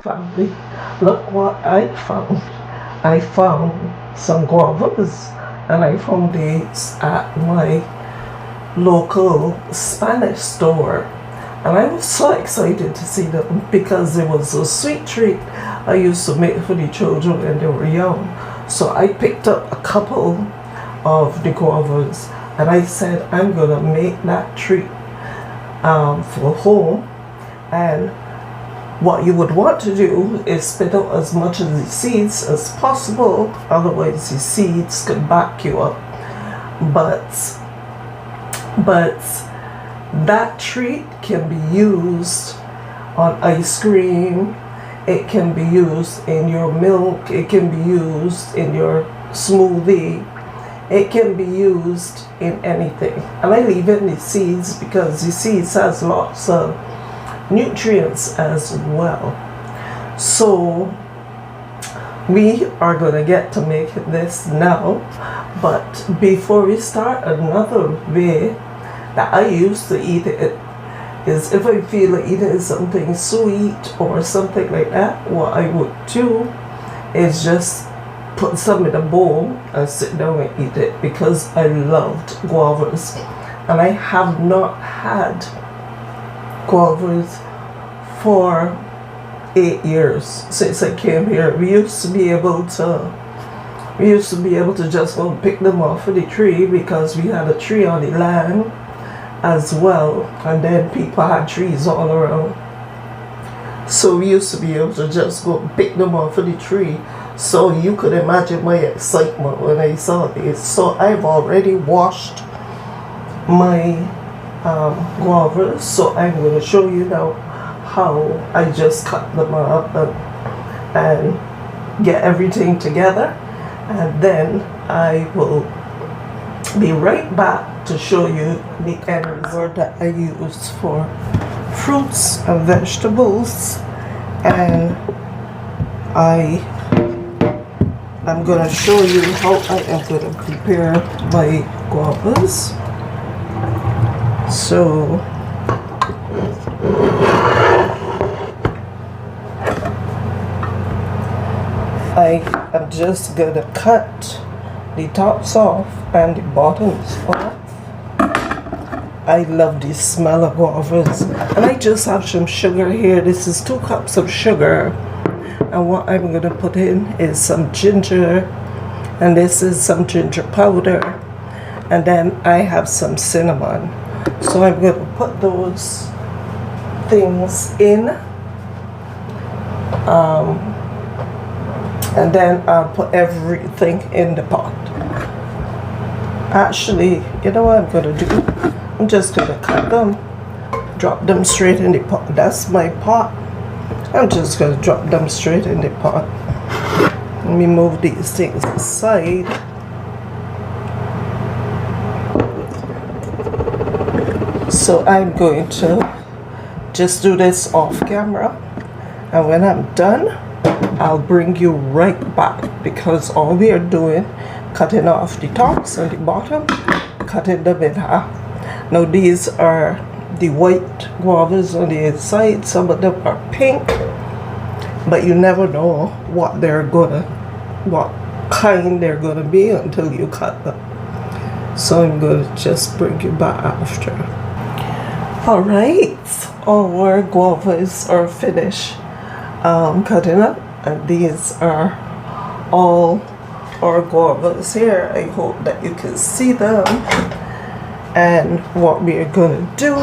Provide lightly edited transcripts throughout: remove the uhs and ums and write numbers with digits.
family, look what I found. I found some guavas and I found these at my local Spanish store. And I was so excited to see them because it was a sweet treat I used to make for the children when they were young. So I picked up a couple of the guavas and I said I'm gonna make that treat for home. And what you would want to do is spit out as much of the seeds as possible, otherwise the seeds could back you up. But that treat can be used on ice cream, it can be used in your milk, it can be used in your smoothie, it can be used in anything. And I leave in the seeds because the seeds has lots of nutrients as well. So we are going to get to make this now, but before we start, another way that I used to eat it is if I feel like eating something sweet or something like that, what I would do is just put some in a bowl and sit down and eat it, because I loved guavas and I have not had guavas for 8 years since I came here. We used to be able to just go pick them off of the tree because we had a tree on the land as well, and then people had trees all around, so we used to be able to just go pick them off of the tree. So you could imagine my excitement when I saw this. So I've already washed my guavas, so I'm going to show you now how I just cut them up and get everything together, and then I will be right back to show you the end result that I use for fruits and vegetables. And I'm going to show you how I am going to prepare my guavas. So I am just going to cut the tops off and the bottoms off. I love the smell of guavas. And I just have some sugar here. This is 2 cups of sugar. And what I'm going to put in is some ginger. And this is some ginger powder. And then I have some cinnamon. So I'm going to put those things in. And then I'll put everything in the pot. Actually, you know what I'm going to do? I'm just going to cut them, drop them straight in the pot. That's my pot. I'm just going to drop them straight in the pot. Let me move these things aside. So I'm going to just do this off camera, and when I'm done, I'll bring you right back, because all we are doing, cutting off the tops and the bottom, cutting them in half. Now these are the white guavas on the inside. Some of them are pink, but you never know what kind they're gonna be until you cut them. So I'm gonna just bring you back after. Alright, our guavas are finished cutting up, and these are all our guavas here. I hope that you can see them. And what we are going to do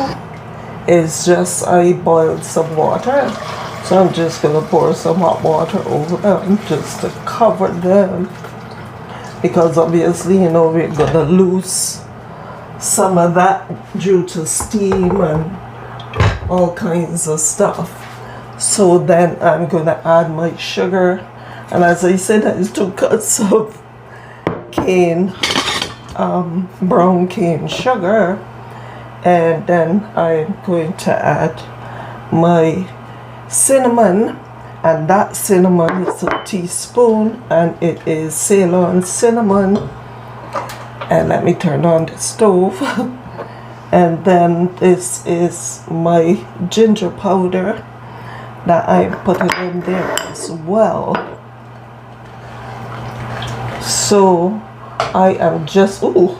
is just, I boiled some water, so I'm just going to pour some hot water over them just to cover them, because obviously, you know, we're going to lose some of that due to steam and all kinds of stuff. So then I'm going to add my sugar, and as I said, that is 2 cups of brown cane sugar, and then I'm going to add my cinnamon, and that cinnamon is a teaspoon, and it is Ceylon cinnamon. And let me turn on the stove. And then this is my ginger powder, that I put it in there as well. So I am just, ooh,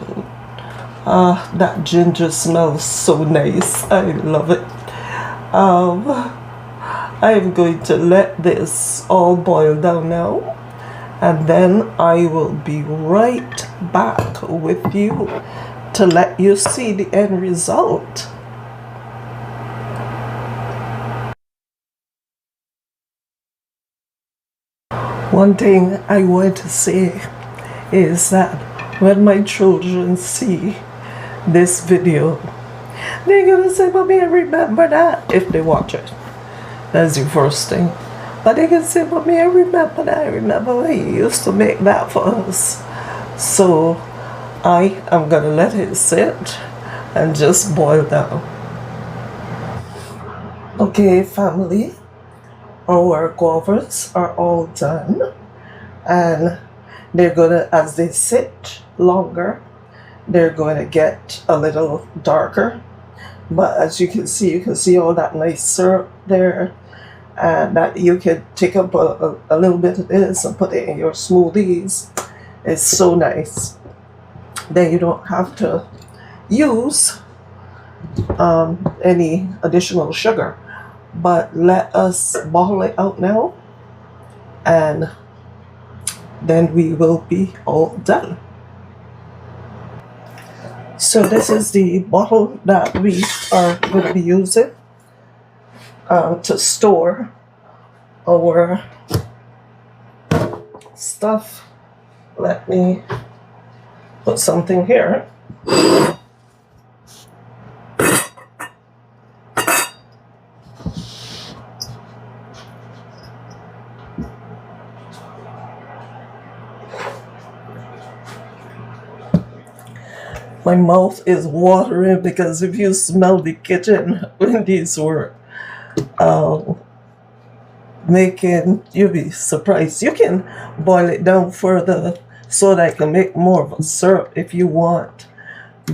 that ginger smells so nice. I love it. I'm going to let this all boil down now, and then I will be right back with you to let you see the end result. One thing I want to say is that when my children see this video, they're gonna say, "Mommy, I remember that," if they watch it. That's the first thing. But they can say, "Mommy, I remember that. I remember when you used to make that for us." So I am gonna let it sit and just boil down. Okay, family, our guavas are all done, and they're gonna, as they sit longer, they're going to get a little darker. But as you can see all that nice syrup there, and that you can take up a little bit of this and put it in your smoothies. It's so nice. Then you don't have to use any additional sugar. But let us bottle it out now, and then we will be all done. So this is the bottle that we are going to be using to store our stuff. Let me put something here. My mouth is watering because if you smell the kitchen when these were making, you'll be surprised. You can boil it down further so that I can make more of a syrup if you want.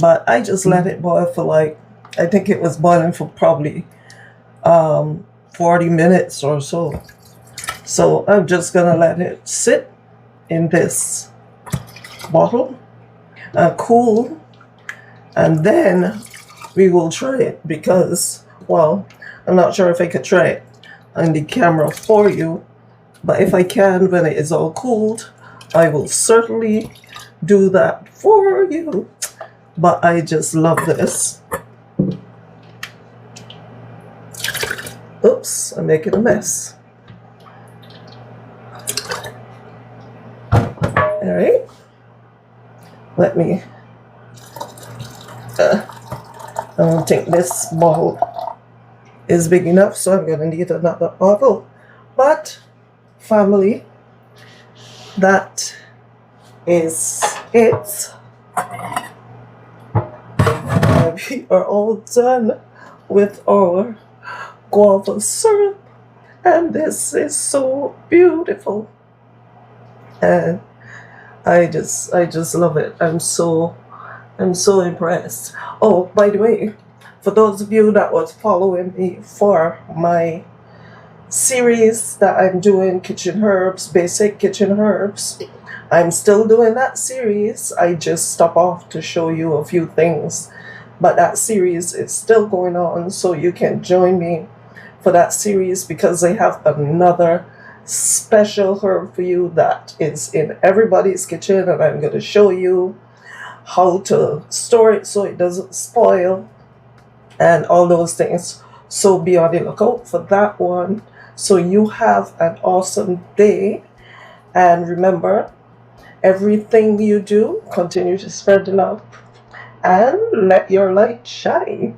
But I just let it boil for like, I think it was boiling for probably 40 minutes or so. So I'm just gonna let it sit in this bottle and cool, and then we will try it because, well, I'm not sure if I could try it on the camera for you, but if I can, when it is all cooled, I will certainly do that for you. But I just love this. Oops, I'm making a mess. All right, let me, I don't think this bottle is big enough, so I'm gonna need another bottle. But family, that is it. We are all done with our guava syrup, and this is so beautiful, and I just love it. I'm so impressed. Oh, by the way, for those of you that was following me for my series that I'm doing, Kitchen Herbs, Basic Kitchen Herbs, I'm still doing that series. I just stop off to show you a few things, but that series is still going on, so you can join me for that series because I have another special herb for you that is in everybody's kitchen, and I'm going to show you how to store it so it doesn't spoil and all those things. So be on the lookout for that one. So you have an awesome day, and remember, everything you do, continue to spread the love and let your light shine.